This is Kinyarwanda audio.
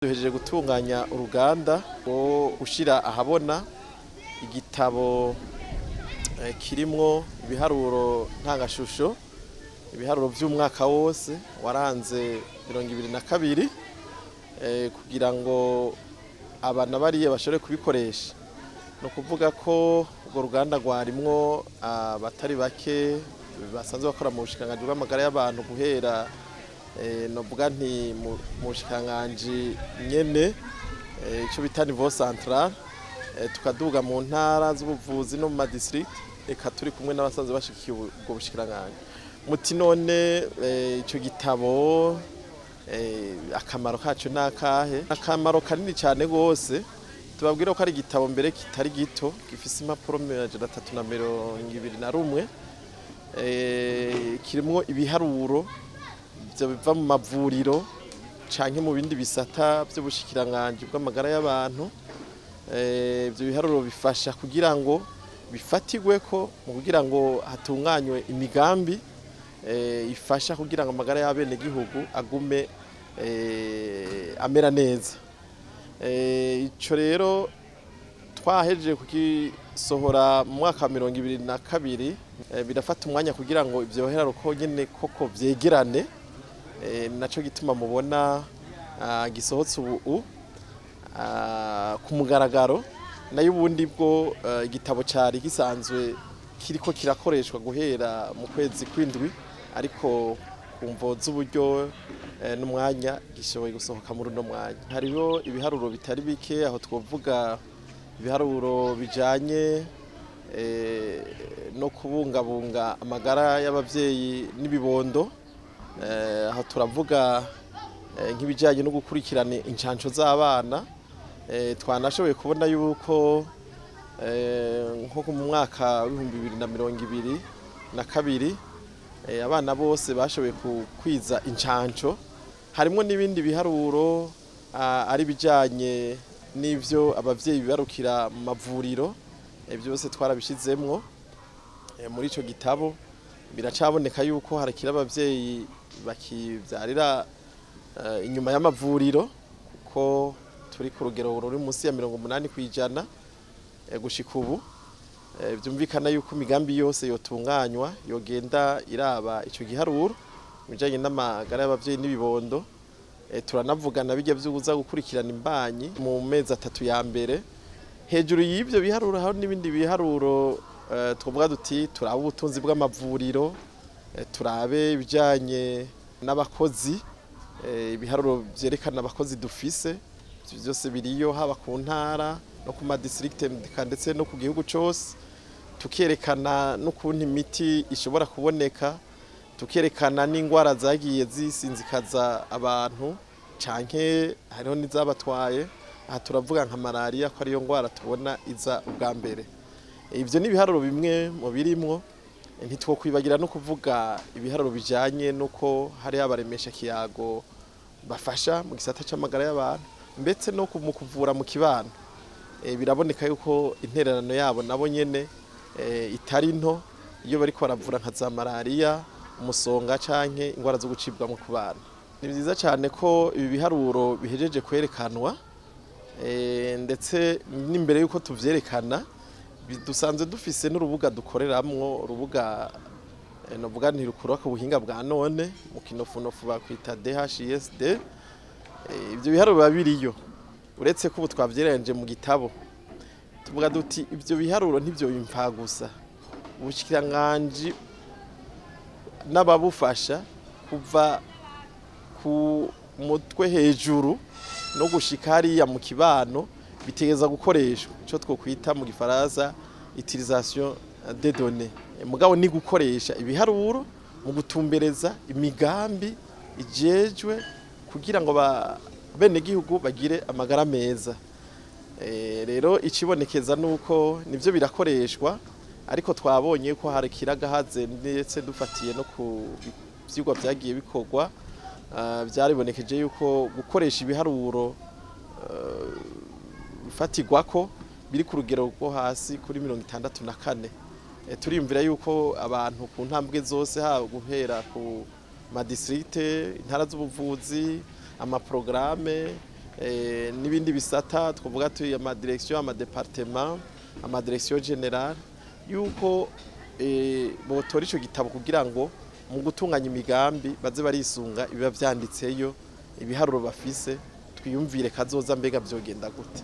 Duhejeje gutunganya uruganda rwo gushira ahabona igitabo kirimwo ibiharuro Ndangashusho, ibiharuro vy'umwaka wose waranze 2022 kugira ngo abana bariye bashobore kubikoresha. No kuvuga ko urwo ruganda rwarimwo abatari bake basanzwe bakora mu bushikiranganji bw'Amagara y'abantu guhera novuga nti mu bushikiranganji nyene ico bita niveau central, tukaduga mu ntara z'ubuvuzi no mu ma district, eka turi kumwe n'abasanzwe bashikiye ubwo bushikiranganji. Muti none ico gitabo akamaro kacu nakahe? Akamaro kanini cyane gose, tubabwira ko ari igitabo mbere kitari gito, gifise impapuro 321 kirimwo ibiharuro biva mu mavuriro canke mu bindi bisata by'ubushikiranganji bw'amagara y'abantu. Ibyo biharuro bifasha kugira ngo bifatigweko mu kugira ngo hatunganywe imigambi ifasha kugira ngo amagara y'abene gihugu agume amera neza. Ico rero twahejeje kugisohora mu mwaka wa 2022, birafata umwanya kugira ngo ivyo biharuro ko nyene koko vyegerane. Naco gituma mubona gisohotse ubu ku mugaragaro, nayo ubundi bwo igitabo cari gisanzwe kiriko kirakoreshwa guhera mu kwezi kw'indwi, ariko kumvo z'uburyo n'umwanya gishoboye gusohoka muri uno mwanya. Hariho ibiharuro bitari bike, aho twovuga ibiharuro bijanye no kubungabunga amagara y'abavyeyi n'ibibondo. Aho turavuga nk'ibijanye no gukurikirana incanco z'abana. Twanashoboye kubona yuko nko mu mwaka wa 2022 abana bose bashoboye kukwiza incanco. Harimwo n'ibindi biharuro ari bijanye n'ivyo abavyeyi bibarukira mu mavuriro, byose twarabishizemwo muri ico gitabo. Biracaboneka yuko harakira abavyeyi bakivyarira inyuma y'amavuriro, kuko turi ku rugero ruri munsi ya 80% gushika ubu. Vyumvikana yuko imigambi yose yotunganywa yogenda iraba ico giharuro bijanye n'amagara y'abavyeyi n'ibibondo. Turanavugana bijya vy'ubuza gukurikirana imbanyi mu mezi 3 ya mbere. Hejuru y'ivyo biharuro aho n'ibindi biharuro twovuga duti turaba ubutunzi bw'amavuriro, turabe ibijanye n'abakozi, ibiharuro vyerekana abakozi dufise. Byose biriyo haba ku ntara no ku ma district ndetse no ku gihugu cyose. Tukerekana n'ukuntu imiti ishobora kuboneka, tukerekana n'ingwara zagiye zisinzikaza abantu canke hariho nizabatwaye. Aha turavuga nka malaria ko ariyo ngwara tubona iza ubwa mbere. Ivyo ni ibiharuro bimwe mu birimwo. Ntitwokwibagira no kuvuga ibiharuro bijanye nuko hari abaremesha kiyago bafasha mu gisata c'amagara y'abantu, mbetse no mu kuvura mu kibano. Biraboneka yuko intererano yabo nabo nyene itari nto iyo bariko baravura nka za malaria, umusonga canke ingwara zo gucibwa mu kubana. Ni byiza cyane ko ibi biharuro bihejeje kwerekanwa, ndetse n'imbere yuko tuvyerekana dusanzwe dufise n'urubuga dukoreramwo, urubuga novuga nti rukora ku buhinga bwa none mu kinofunofu bakwita DHSD. Ivyo biharuro babiriyo, uretse ko ubu twavyerenje mu gitabo. Tuvuga duti ivyo biharuro ntivyo bimpa gusa, ubushikiranganji n'ababufasha kuva ku mutwe hejuru no gushika hariya mu kibano bitegeza gukoreshwa ico twokwita mu gifaransa utilisation des données. Mugabo ni gukoresha ibiharuro mu gutumbereza imigambi ijejwe kugira ngo bene gihugu bagire amagara meza. Rero ikibonekeza nuko nivyo birakoreshwa, ariko twabonye ko hari kiragahaze, ndetse dufatiye no ku vyigwa vyagiye bikorwa. Byaribonekeje yuko gukoresha ibiharuro bifatirwako biri ku rugero rwo hasi kuri 64. Turiyumvira yuko abantu ku ntambwe zose, ha guhera ku ma district, intara z'ubuvuzi, amaprograme, n'ibindi bisata twavuga tuye ama direction ama département ama direction générale yuko botora ico gitabo kugira ngo mu gutunganya imigambi baze barisunga ibiba vyanditseyo ibiharuro bafise twiyumvire kazoza mbega vyogenda gute.